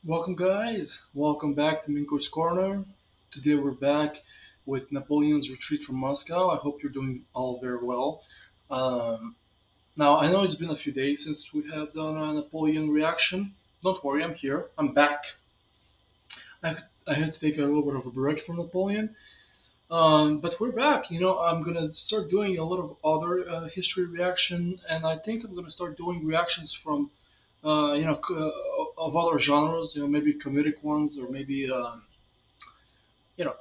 Welcome, guys. Welcome back to Minko's Corner. Today we're back with Napoleon's retreat from Moscow. I hope you're doing all very well. Um, Now, I know it's been a few days since we have done a Napoleon reaction. Don't worry, I'm here. I'm back. I, I had to take a little bit of a break from Napoleon, but we're back. I'm gonna start doing a lot of other history reaction, and I think I'm gonna start doing reactions from of other genres. Maybe comedic ones or maybe you know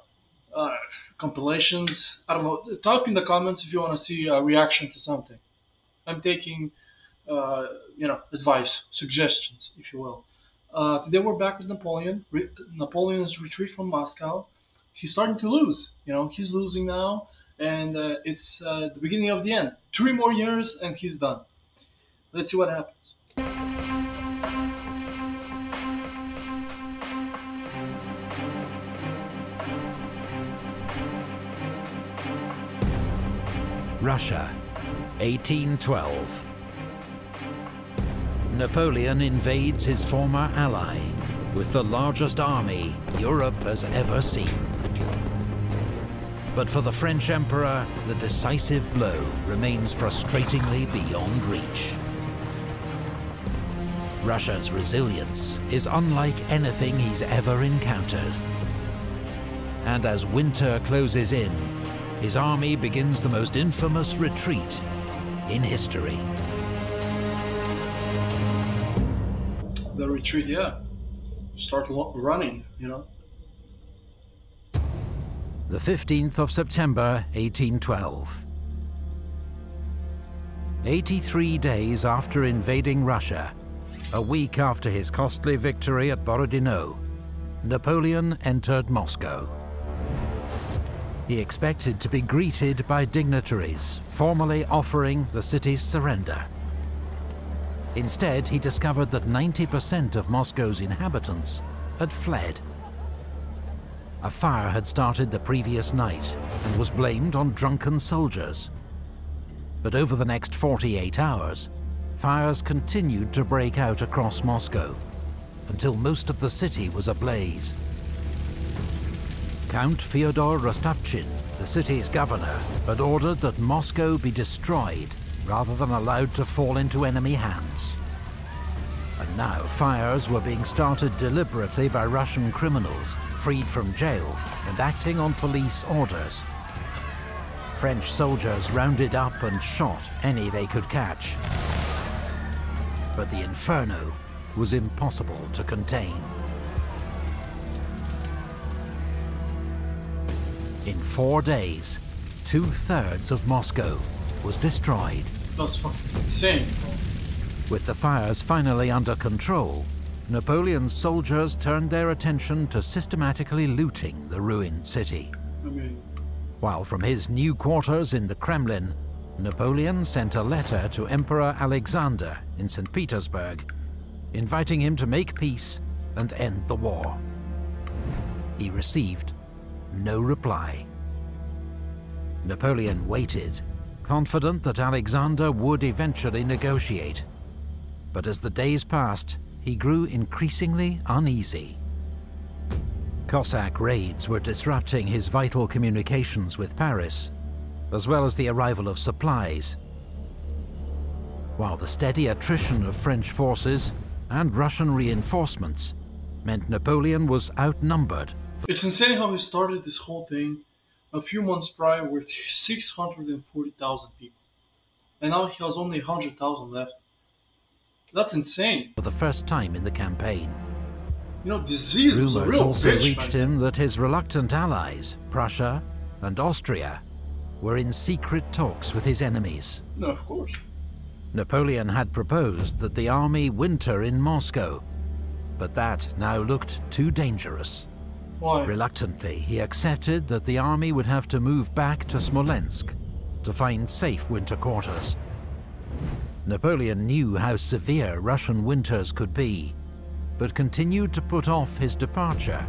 uh, compilations. I don't know. Type in the comments if you want to see a reaction to something. I'm taking advice, suggestions, if you will. Today we're back with Napoleon. Napoleon's retreat from Moscow. He's starting to lose. He's losing now, and it's the beginning of the end. 3 more years, and he's done. Let's see what happens. Russia, 1812. Napoleon invades his former ally with the largest army Europe has ever seen. But for the French Emperor, the decisive blow remains frustratingly beyond reach. Russia's resilience is unlike anything he's ever encountered. And as winter closes in, his army begins the most infamous retreat in history. The retreat, yeah. Start running. The 15th of September, 1812. 83 days after invading Russia, a week after his costly victory at Borodino, Napoleon entered Moscow. He expected to be greeted by dignitaries, formally offering the city's surrender. Instead, he discovered that 90% of Moscow's inhabitants had fled. A fire had started the previous night and was blamed on drunken soldiers. But over the next 48 hours, fires continued to break out across Moscow, until most of the city was ablaze. Count Fyodor Rostopchin, the city's governor, had ordered that Moscow be destroyed rather than allowed to fall into enemy hands. And now fires were being started deliberately by Russian criminals, freed from jail and acting on police orders. French soldiers rounded up and shot any they could catch. But the inferno was impossible to contain. In 4 days, 2/3 of Moscow was destroyed. That's fucking insane. With the fires finally under control, Napoleon's soldiers turned their attention to systematically looting the ruined city. While from his new quarters in the Kremlin, Napoleon sent a letter to Emperor Alexander in St. Petersburg, inviting him to make peace and end the war. He received no reply. Napoleon waited, confident that Alexander would eventually negotiate. But as the days passed, he grew increasingly uneasy. Cossack raids were disrupting his vital communications with Paris, as well as the arrival of supplies, while the steady attrition of French forces and Russian reinforcements meant Napoleon was outnumbered. It's insane how he started this whole thing a few months prior with 640,000 people. And now he has only 100,000 left. That's insane. For the first time in the campaign. Disease is a Rumors real also bitch, reached him that his reluctant allies, Prussia and Austria, were in secret talks with his enemies. No, of course. Napoleon had proposed that the army winter in Moscow, but that now looked too dangerous. Why? Reluctantly, he accepted that the army would have to move back to Smolensk to find safe winter quarters. Napoleon knew how severe Russian winters could be, but continued to put off his departure,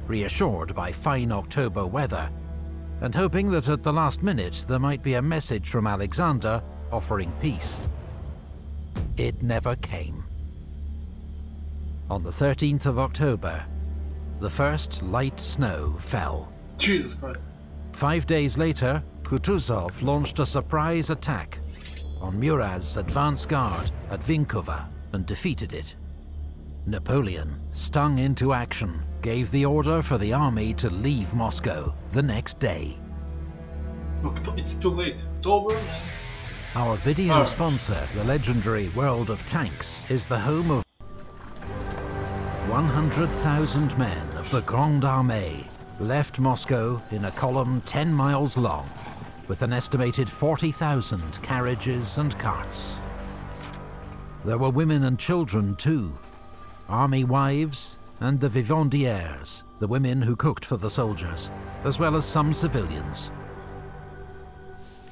reassured by fine October weather, and hoping that at the last minute there might be a message from Alexander offering peace. It never came. On the 13th of October, the first light snow fell. Jesus Christ. 5 days later, Kutuzov launched a surprise attack on Murat's advance guard at Vinkovo and defeated it. Napoleon, stung into action, gave the order for the army to leave Moscow the next day. Look, it's too late. It's over, man. Our video sponsor, the legendary World of Tanks, is the home of 100,000 men of the Grande Armée left Moscow in a column 10 miles long, with an estimated 40,000 carriages and carts. There were women and children too, army wives and the vivandières, the women who cooked for the soldiers, as well as some civilians.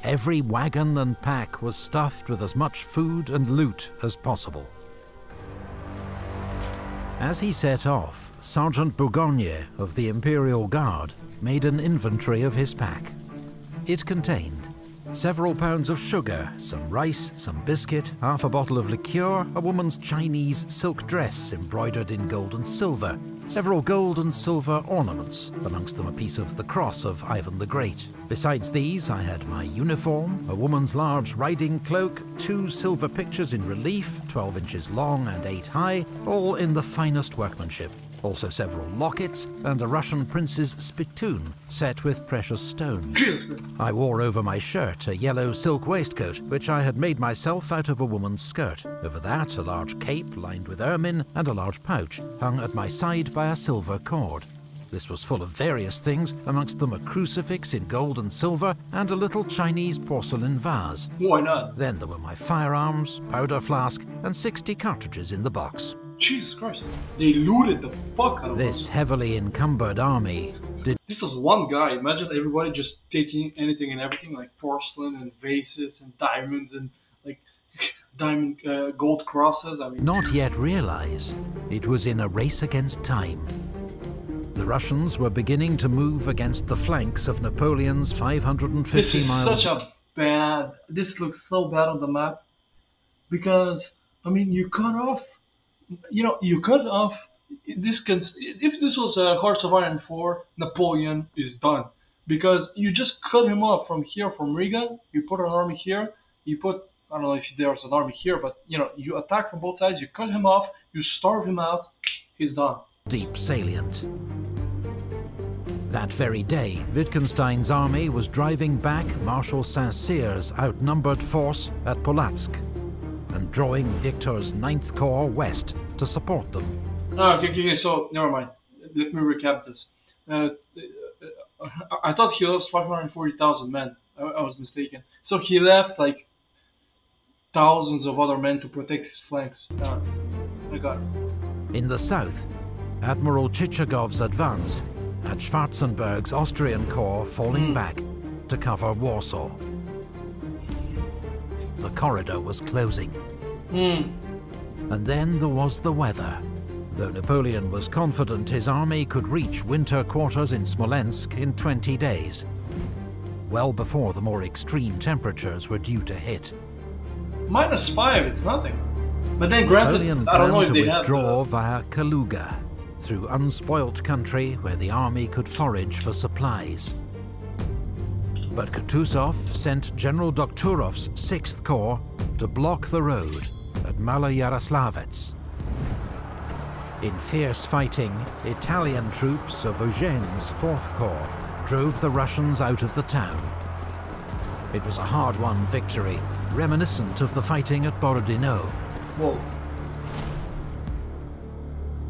Every wagon and pack was stuffed with as much food and loot as possible. As he set off, Sergeant Bourgogne of the Imperial Guard made an inventory of his pack. It contained several pounds of sugar, some rice, some biscuit, half a bottle of liqueur, a woman's Chinese silk dress embroidered in gold and silver, several gold and silver ornaments, amongst them a piece of the cross of Ivan the Great. Besides these, I had my uniform, a woman's large riding cloak, 2 silver pictures in relief, 12 inches long and 8 high, all in the finest workmanship. Also several lockets and a Russian prince's spittoon set with precious stones. I wore over my shirt a yellow silk waistcoat, which I had made myself out of a woman's skirt. Over that, a large cape lined with ermine and a large pouch, hung at my side by a silver cord. This was full of various things, amongst them a crucifix in gold and silver and a little Chinese porcelain vase. Why not? Then there were my firearms, powder flask, and 60 cartridges in the box. Jesus Christ. They looted the fuck out of This us. heavily encumbered army did This was one guy. Imagine everybody just taking anything and everything, like porcelain and vases and diamonds and like diamond gold crosses. I mean, not yet realize it was in a race against time. The Russians were beginning to move against the flanks of Napoleon's 550-mile... such a bad... This looks so bad on the map. Because, I mean, you cut off... You know, you cut off... If this was a Hearts of Iron 4, Napoleon is done. Because you just cut him off from here, from Riga. You put an army here. You put... I don't know if there's an army here, but, you know, you attack from both sides. You cut him off. You starve him out. He's done. Deep salient. That very day, Wittgenstein's army was driving back Marshal Saint-Cyr's outnumbered force at Polotsk and drawing Victor's 9th Corps west to support them. Okay, so never mind. Let me recap this. I thought he lost 540,000 men. I was mistaken. So he left like thousands of other men to protect his flanks. I got it. In the south, Admiral Chichagov's advance had Schwarzenberg's Austrian Corps falling back to cover Warsaw. The corridor was closing. And then there was the weather. Though Napoleon was confident his army could reach winter quarters in Smolensk in 20 days, well before the more extreme temperatures were due to hit. -5, it's nothing. But then granted, Napoleon I don't know planned if to they withdraw via Kaluga, through unspoilt country where the army could forage for supplies. But Kutuzov sent General Dokhturov's 6th Corps to block the road at Maloyaroslavets. In fierce fighting, Italian troops of Eugene's 4th Corps drove the Russians out of the town. It was a hard-won victory, reminiscent of the fighting at Borodino. Whoa.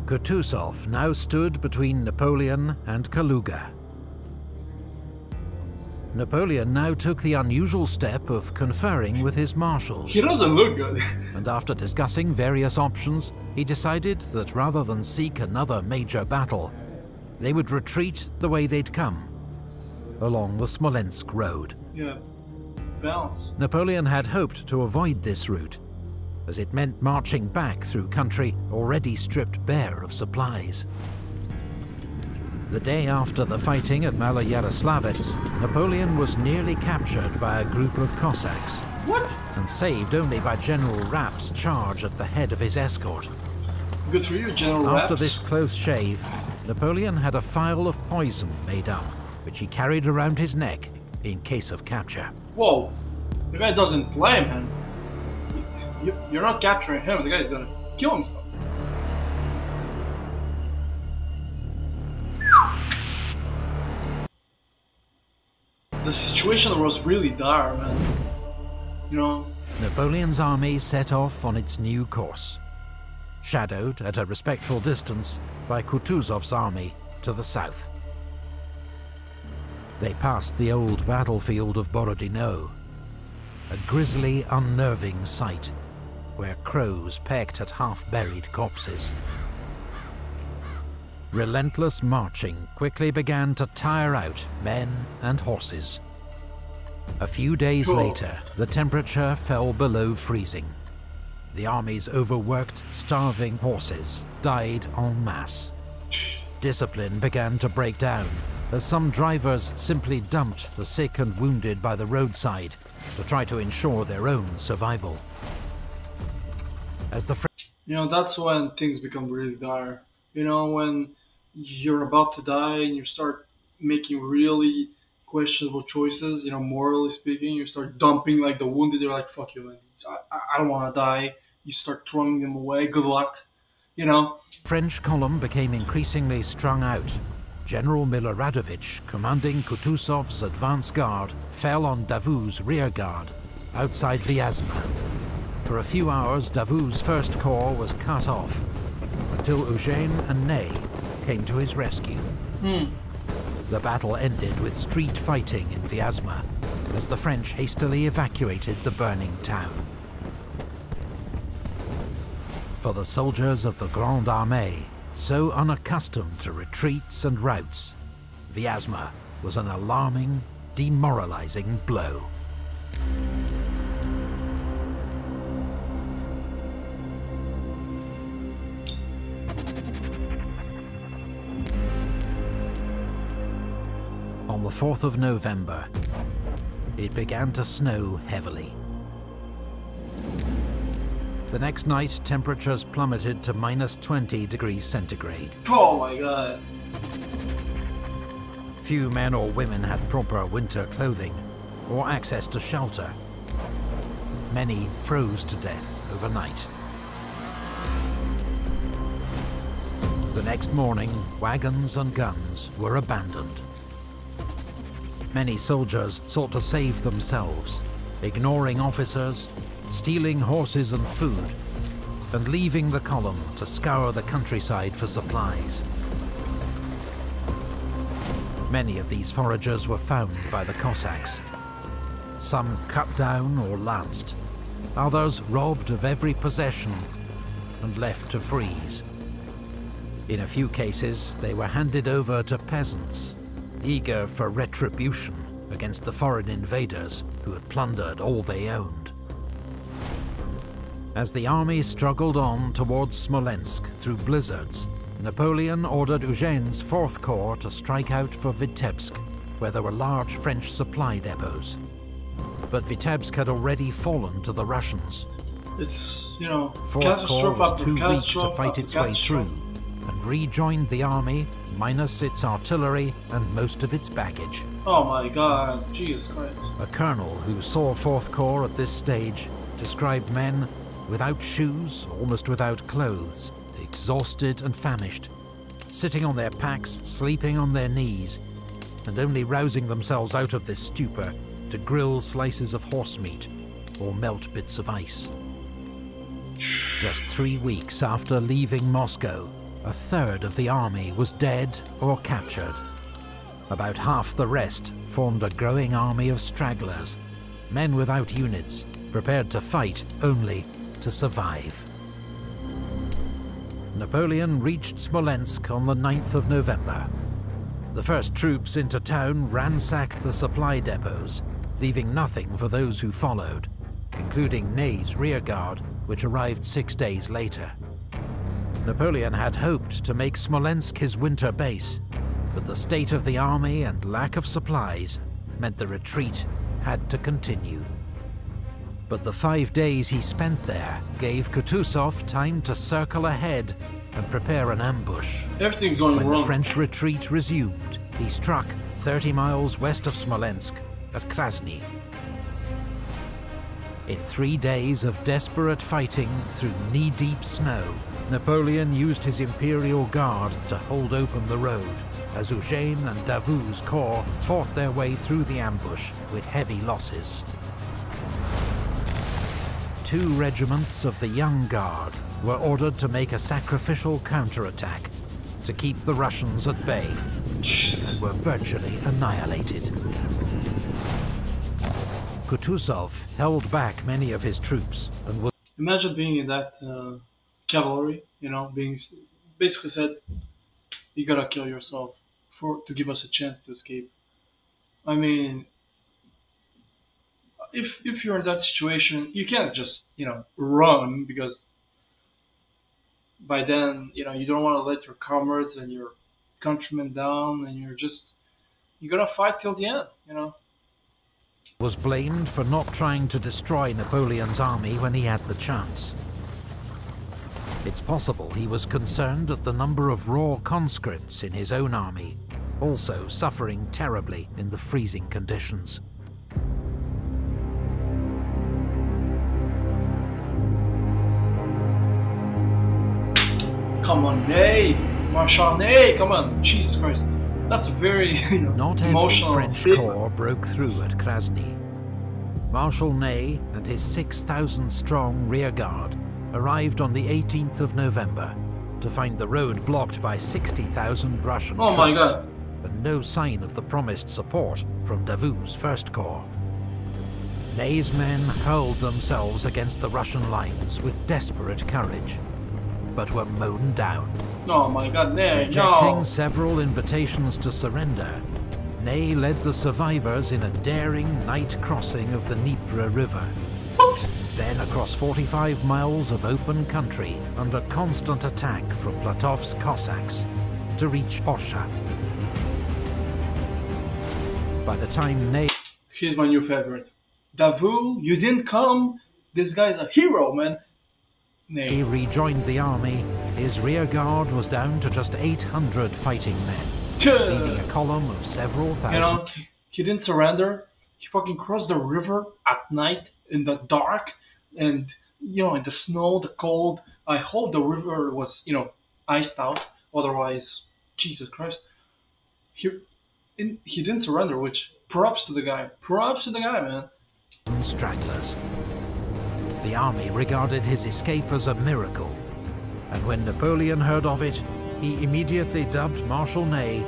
Kutuzov now stood between Napoleon and Kaluga. Napoleon now took the unusual step of conferring with his marshals. He doesn't look good. And after discussing various options, he decided that rather than seek another major battle, they would retreat the way they'd come, along the Smolensk road. Yeah, balance. Napoleon had hoped to avoid this route, as it meant marching back through country already stripped bare of supplies. The day after the fighting at Maloyaroslavets, Napoleon was nearly captured by a group of Cossacks. What? And saved only by General Rapp's charge at the head of his escort. Good for you, General After Raps. this close shave, Napoleon had a phial of poison made up, which he carried around his neck in case of capture. Whoa, the guy doesn't play, man. You're not capturing him, the guy's gonna kill himself. The situation was really dire, man. You know? Napoleon's army set off on its new course, shadowed at a respectful distance by Kutuzov's army to the south. They passed the old battlefield of Borodino, a grisly, unnerving sight where crows pecked at half-buried corpses. Relentless marching quickly began to tire out men and horses. A few days later, the temperature fell below freezing. The army's overworked, starving horses died en masse. Discipline began to break down, as some drivers simply dumped the sick and wounded by the roadside to try to ensure their own survival. As the You know, that's when things become really dire. You know, when you're about to die and you start making really questionable choices, you know, morally speaking, you start dumping like the wounded, they're like, fuck you, man. I don't want to die. You start throwing them away, good luck, you know. French column became increasingly strung out. General Miloradovich, commanding Kutuzov's advance guard, fell on Davout's rear guard, outside Vyazma. For a few hours, Davout's first corps was cut off, until Eugene and Ney came to his rescue. The battle ended with street fighting in Vyazma, as the French hastily evacuated the burning town. For the soldiers of the Grande Armée, so unaccustomed to retreats and routes, Vyazma was an alarming, demoralizing blow. On the 4th of November, it began to snow heavily. The next night, temperatures plummeted to -20 degrees centigrade. Oh my god. Few men or women had proper winter clothing or access to shelter. Many froze to death overnight. The next morning, wagons and guns were abandoned. Many soldiers sought to save themselves, ignoring officers, stealing horses and food, and leaving the column to scour the countryside for supplies. Many of these foragers were found by the Cossacks. Some cut down or lanced, others robbed of every possession and left to freeze. In a few cases, they were handed over to peasants, eager for retribution against the foreign invaders who had plundered all they owned. As the army struggled on towards Smolensk through blizzards, Napoleon ordered Eugene's 4th Corps to strike out for Vitebsk, where there were large French supply depots. But Vitebsk had already fallen to the Russians. It's, you know, 4th Corps was too weak to fight its way through, and rejoined the army, minus its artillery and most of its baggage. Oh my god, Jesus Christ. A colonel who saw 4th Corps at this stage described men without shoes, almost without clothes, exhausted and famished, sitting on their packs, sleeping on their knees, and only rousing themselves out of this stupor to grill slices of horse meat or melt bits of ice. Just 3 weeks after leaving Moscow, a third of the army was dead or captured. About half the rest formed a growing army of stragglers, men without units, prepared to fight only to survive. Napoleon reached Smolensk on the 9th of November. The first troops into town ransacked the supply depots, leaving nothing for those who followed, including Ney's rearguard, which arrived 6 days later. Napoleon had hoped to make Smolensk his winter base, but the state of the army and lack of supplies meant the retreat had to continue. But the 5 days he spent there gave Kutuzov time to circle ahead and prepare an ambush. Everything's going When wrong. the French retreat resumed, he struck 30 miles west of Smolensk at Krasny. In 3 days of desperate fighting through knee-deep snow, Napoleon used his Imperial Guard to hold open the road, as Eugène and Davout's corps fought their way through the ambush with heavy losses. 2 regiments of the Young Guard were ordered to make a sacrificial counterattack to keep the Russians at bay, and were virtually annihilated. Kutuzov held back many of his troops and was... Imagine being in that cavalry, you know, being basically said, you gotta kill yourself to give us a chance to escape. I mean, if you're in that situation, you can't just, you know, run, because by then, you know, you don't want to let your comrades and your countrymen down, and you gotta fight till the end, you know. Was blamed for not trying to destroy Napoleon's army when he had the chance. It's possible he was concerned at the number of raw conscripts in his own army, also suffering terribly in the freezing conditions. Come on, Ney! Marshal Ney! Come on! Jesus Christ. That's a very, you know, Not every emotional French statement. corps broke through at Krasny. Marshal Ney and his 6,000-strong rearguard arrived on the 18th of November to find the road blocked by 60,000 Russian Oh troops, my God. and no sign of the promised support from Davout's First Corps. Ney's men hurled themselves against the Russian lines with desperate courage, but were mown down. Oh my God, Ney, Rejecting no! several invitations to surrender, Ney led the survivors in a daring night crossing of the Dnieper River, then across 45 miles of open country under constant attack from Platov's Cossacks to reach Orsha. By the time Ney... He's my new favorite. Davout, you didn't come? This guy's a hero, man. Ney. He rejoined the army, his rearguard was down to just 800 fighting men, leading a column of several thousand. You know, he didn't surrender. He fucking crossed the river at night in the dark, and, you know, in the snow, the cold. I hope the river was, you know, iced out. Otherwise, Jesus Christ. He didn't surrender, which, props to the guy. Props to the guy, man. Stragglers. The army regarded his escape as a miracle, and when Napoleon heard of it, he immediately dubbed Marshal Ney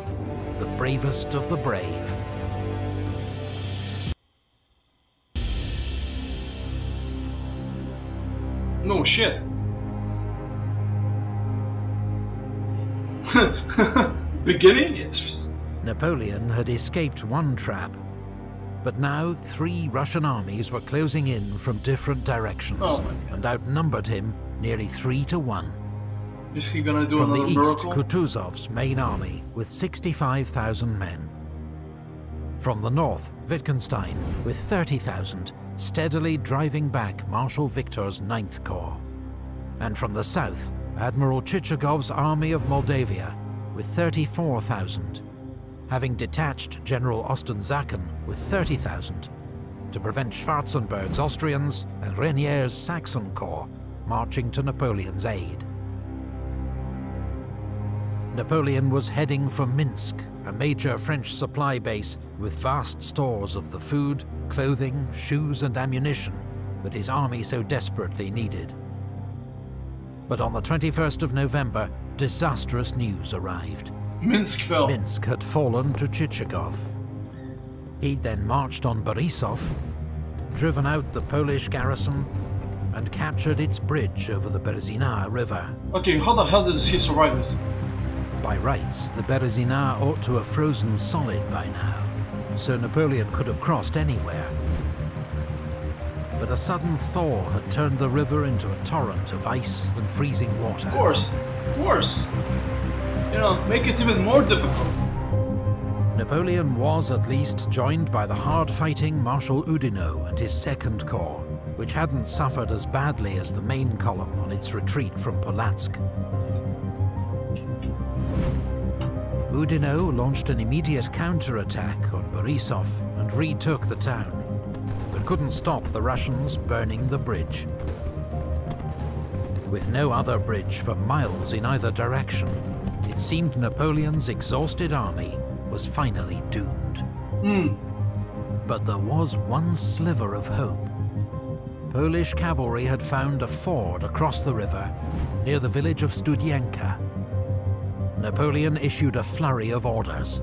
the bravest of the brave. No shit. Beginning? Napoleon had escaped one trap, but now 3 Russian armies were closing in from different directions, Oh my God. and outnumbered him nearly 3 to 1. Is he gonna do From the another east, miracle? Kutuzov's main army with 65,000 men. From the north, Wittgenstein with 30,000, steadily driving back Marshal Victor's 9th Corps. And from the south, Admiral Chichagov's army of Moldavia with 34,000, having detached General Ostensaken with 30,000 to prevent Schwarzenberg's Austrians and Reynier's Saxon Corps marching to Napoleon's aid. Napoleon was heading for Minsk, a major French supply base with vast stores of the food, clothing, shoes and ammunition that his army so desperately needed. But on the 21st of November, disastrous news arrived. Minsk fell. Minsk had fallen to Chichagov. He then marched on Borisov, driven out the Polish garrison, and captured its bridge over the Berezina River. Okay, how the hell did he survive this? By rights, the Berezina ought to have frozen solid by now, so Napoleon could have crossed anywhere. But a sudden thaw had turned the river into a torrent of ice and freezing water. Of course. You know, make it even more difficult. Napoleon was at least joined by the hard-fighting Marshal Oudinot and his 2nd Corps, which hadn't suffered as badly as the main column on its retreat from Polotsk. Borodino launched an immediate counterattack on Borisov and retook the town, but couldn't stop the Russians burning the bridge. With no other bridge for miles in either direction, it seemed Napoleon's exhausted army was finally doomed. But there was one sliver of hope. Polish cavalry had found a ford across the river near the village of Studienka. Napoleon issued a flurry of orders.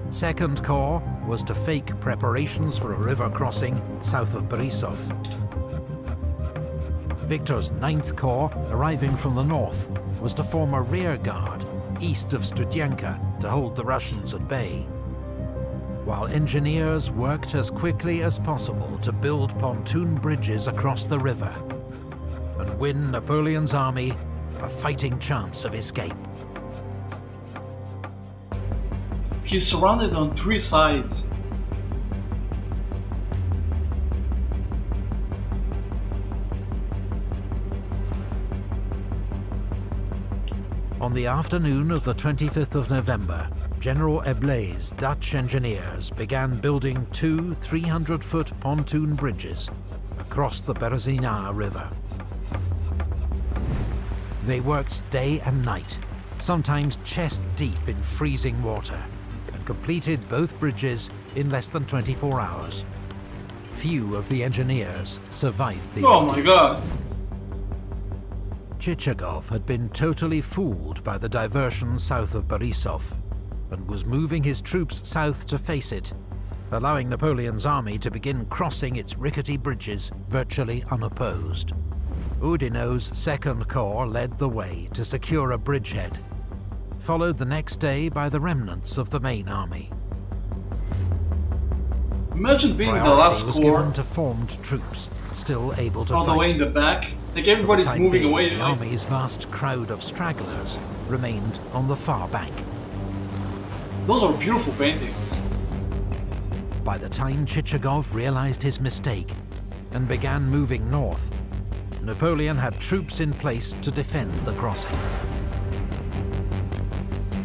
Second Corps was to fake preparations for a river crossing south of Borisov. Victor's 9th Corps, arriving from the north, was to form a rear guard east of Studienka to hold the Russians at bay, while engineers worked as quickly as possible to build pontoon bridges across the river and win Napoleon's army a fighting chance of escape. He's surrounded on 3 sides. On the afternoon of the 25th of November, General Eblé's Dutch engineers began building 2 300-foot pontoon bridges across the Berezina River. They worked day and night, sometimes chest-deep in freezing water, and completed both bridges in less than 24 hours. Few of the engineers survived the Oh my god! Chichagov had been totally fooled by the diversion south of Borisov, and was moving his troops south to face it, allowing Napoleon's army to begin crossing its rickety bridges virtually unopposed. Borodino's 2nd Corps led the way to secure a bridgehead, followed the next day by the remnants of the main army. Imagine being the Priority last was corps given to formed troops, still able to all the fight. way in the back. Like everybody's For the time moving being, away. the Like, army's vast crowd of stragglers remained on the far bank. those are beautiful paintings. By the time Chichagov realized his mistake and began moving north, Napoleon had troops in place to defend the crossing.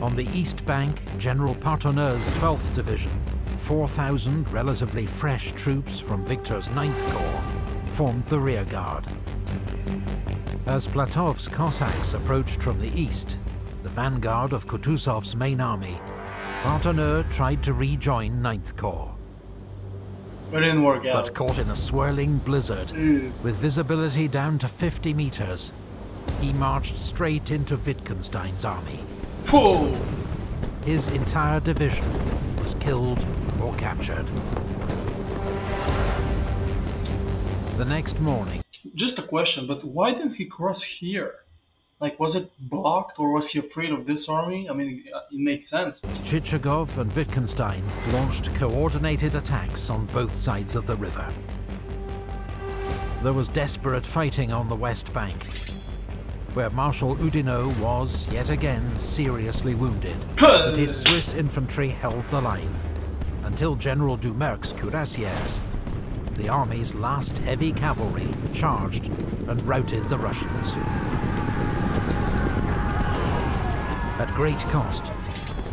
On the east bank, General Partonneux's 12th Division, 4,000 relatively fresh troops from Victor's 9th Corps, formed the rearguard. As Platov's Cossacks approached from the east, the vanguard of Kutuzov's main army, Partonneux tried to rejoin 9th Corps. But it didn't work out. But caught in a swirling blizzard, with visibility down to 50 meters, he marched straight into Wittgenstein's army. Whoa! His entire division was killed or captured. The next morning, Just a question, but why didn't he cross here? Like, was it blocked, or was he afraid of this army? I mean, it makes sense. Chichagov and Wittgenstein launched coordinated attacks on both sides of the river. There was desperate fighting on the west bank, where Marshal Oudinot was, yet again, seriously wounded. But his Swiss infantry held the line, until General Doumerc's cuirassiers, the army's last heavy cavalry, charged and routed the Russians. At great cost,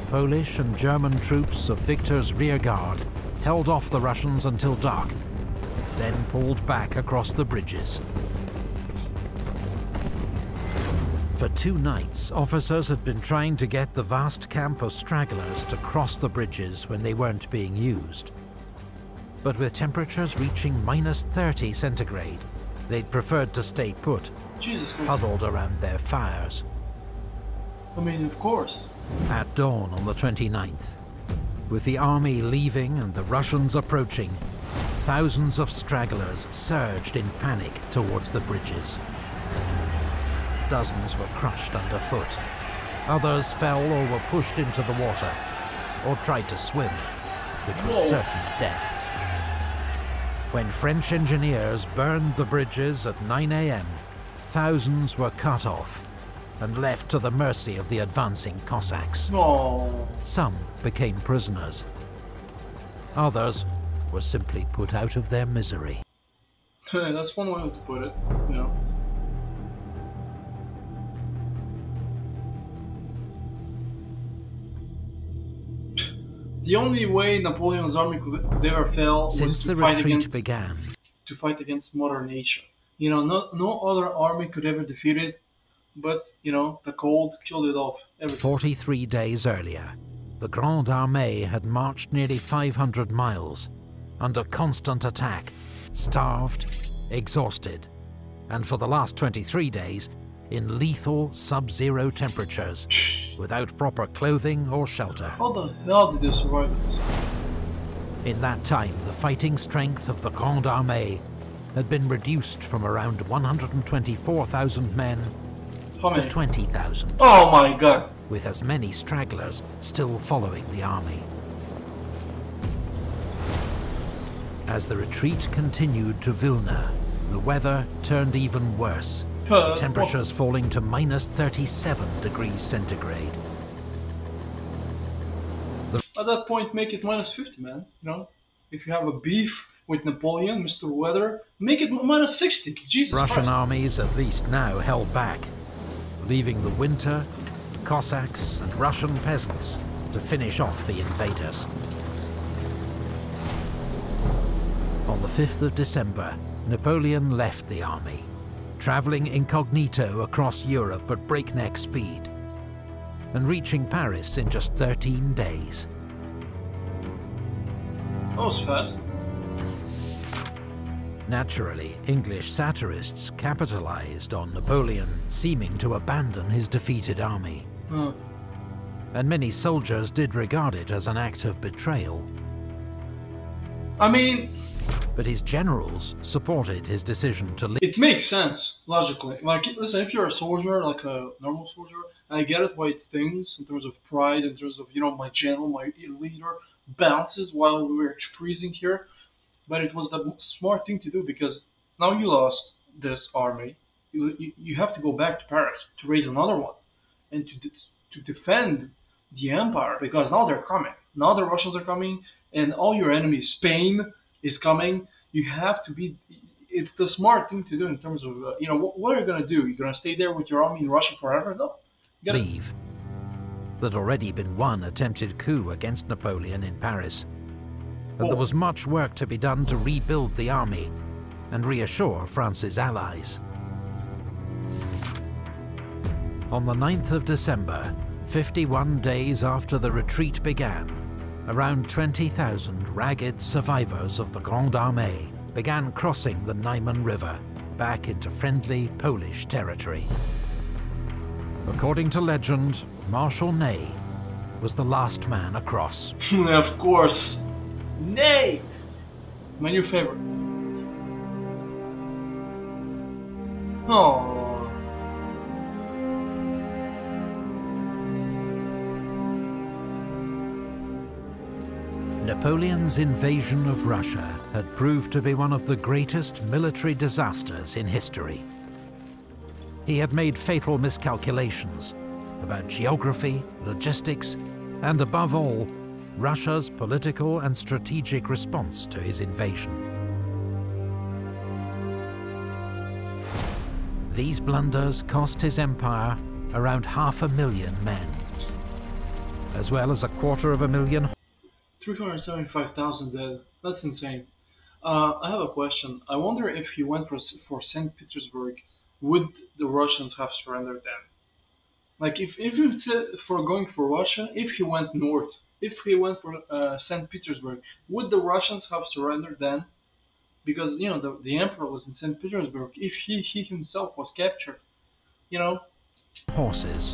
Polish and German troops of Victor's rearguard held off the Russians until dark, then pulled back across the bridges. For 2 nights, officers had been trying to get the vast camp of stragglers to cross the bridges when they weren't being used. But with temperatures reaching -30 centigrade, they'd preferred to stay put, Jesus Christ. huddled around their fires. I mean, of course. At dawn on the 29th, with the army leaving and the Russians approaching, thousands of stragglers surged in panic towards the bridges. Dozens were crushed underfoot. Others fell or were pushed into the water, or tried to swim, which was certain death. When French engineers burned the bridges at 9 AM, thousands were cut off and left to the mercy of the advancing Cossacks. No. Some became prisoners. Others were simply put out of their misery. That's one way to put it, you know. The only way Napoleon's army could ever fail was Since the retreat began, to fight against Mother Nature. You know, no other army could ever defeat it, but, you know, the cold killed it off. Everything. 43 days earlier, the Grande Armée had marched nearly 500 miles, under constant attack, starved, exhausted, and for the last 23 days, in lethal sub-zero temperatures, without proper clothing or shelter. How the hell did they survive this? In that time, the fighting strength of the Grande Armée had been reduced from around 124,000 men to 20,000. Oh my god! With as many stragglers still following the army. As the retreat continued to Vilna, the weather turned even worse, temperatures falling to minus 37 degrees centigrade. At that point, make it minus 50, man. You know, if you have a beef with Napoleon, Mr. Weather, make it minus 60. Jesus Russian Christ. armies, at least now, held back, leaving the winter, Cossacks and Russian peasants to finish off the invaders. On the 5th of December, Napoleon left the army, travelling incognito across Europe at breakneck speed, and reaching Paris in just 13 days. That was fast. Naturally, English satirists capitalized on Napoleon seeming to abandon his defeated army. And many soldiers did regard it as an act of betrayal. I mean, but his generals supported his decision to leave. It makes sense, logically. Like, listen, if you're a soldier, like a normal soldier, I get it why it stings in terms of pride, in terms of, you know, my general, my leader bounces while we were freezing here. But it was the smart thing to do, because now you lost this army. You have to go back to Paris to raise another one and to defend the empire, because now they're coming. Now the Russians are coming, and all your enemies, Spain, is coming. You have to be. It's the smart thing to do in terms of, you know, what are you going to do? You're going to stay there with your army in Russia forever? No. Leave. There'd already been one attempted coup against Napoleon in Paris, and there was much work to be done to rebuild the army and reassure France's allies. On the 9th of December, 51 days after the retreat began, around 20,000 ragged survivors of the Grande Armée began crossing the Niemen River back into friendly Polish territory. According to legend, Marshal Ney was the last man across. Of course. Ney! My new favorite. Oh. Napoleon's invasion of Russia had proved to be one of the greatest military disasters in history. He had made fatal miscalculations about geography, logistics, and above all, Russia's political and strategic response to his invasion. These blunders cost his empire around 500,000 men, as well as 250,000. 375,000 dead. That's insane. I have a question. I wonder if he went for St. Petersburg, would the Russians have surrendered then? Like, if you said for going for Russia, if he went north, if he went for St. Petersburg, would the Russians have surrendered then? Because, you know, the emperor was in St. Petersburg. If he himself was captured, you know. Horses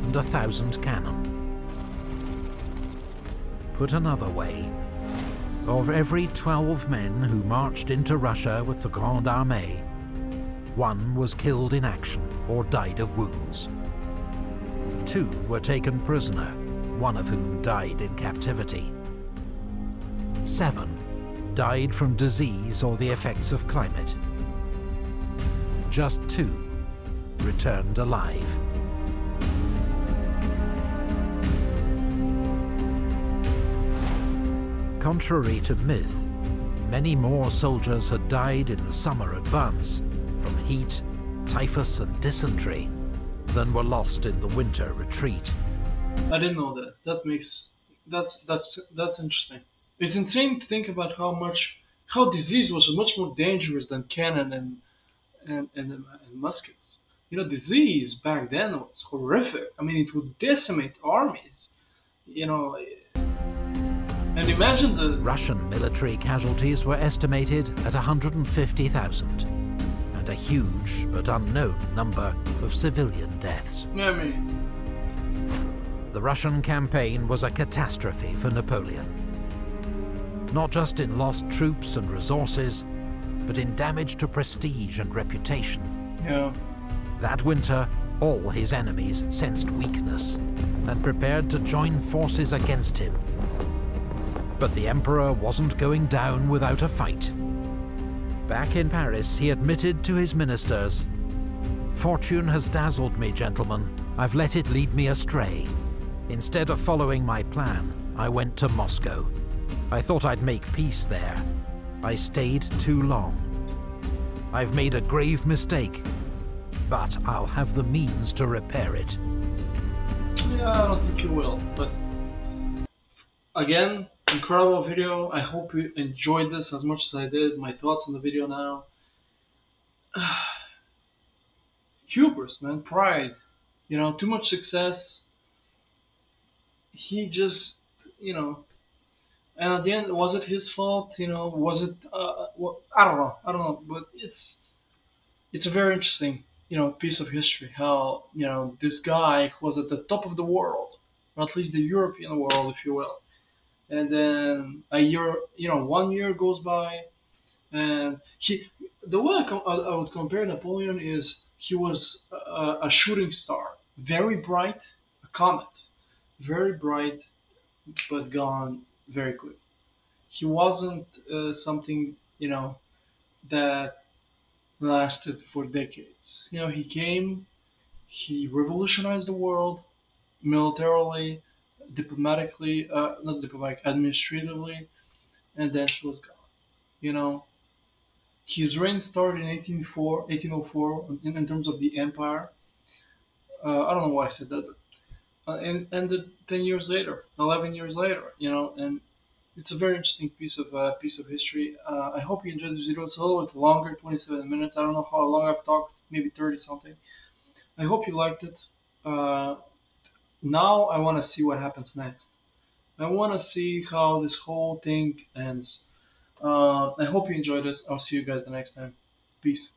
and 1,000 cannon. Put another way, of every 12 men who marched into Russia with the Grande Armée, one was killed in action or died of wounds. 2 were taken prisoner, one of whom died in captivity. 7 died from disease or the effects of climate. Just 2 returned alive. Contrary to myth, many more soldiers had died in the summer advance from heat, typhus and dysentery than were lost in the winter retreat. I didn't know that. That makes That's interesting. It's insane to think about how disease was much more dangerous than cannon and muskets. Disease back then was horrific. I mean, it would decimate armies. You know, and imagine the. Russian military casualties were estimated at 150,000, and a huge but unknown number of civilian deaths. I mean, The Russian campaign was a catastrophe for Napoleon. Not just in lost troops and resources, but in damage to prestige and reputation. yeah. That winter, all his enemies sensed weakness and prepared to join forces against him. But the Emperor wasn't going down without a fight. Back in Paris, he admitted to his ministers, "Fortune has dazzled me, gentlemen. I've let it lead me astray. Instead of following my plan, I went to Moscow. I thought I'd make peace there. I stayed too long. I've made a grave mistake, but I'll have the means to repair it." Yeah, I don't think you will. But again, incredible video. I hope you enjoyed this as much as I did. My thoughts on the video now. Hubris, man, pride. Too much success. He just, you know, and at the end, was it his fault? Was it? I don't know. I don't know. But it's a very interesting, piece of history. How this guy was at the top of the world, or at least the European world, if you will. And then a year, 1 year goes by, and the way I would compare Napoleon is he was a shooting star, very bright, a comet, very bright, but gone very quick. He wasn't something, that lasted for decades. He came, he revolutionized the world militarily, diplomatically, not diplomatic, administratively, and then she was gone. You know, his reign started in 1804 in terms of the empire. I don't know why I said that, but and ended 10 years later, 11 years later. And it's a very interesting piece of history. I hope you enjoyed this video. It's a little bit longer, 27 minutes. I don't know how long I've talked, maybe 30 something. I hope you liked it. Now I want to see what happens next. I want to see how this whole thing ends. I hope you enjoyed this. I'll see you guys the next time. Peace.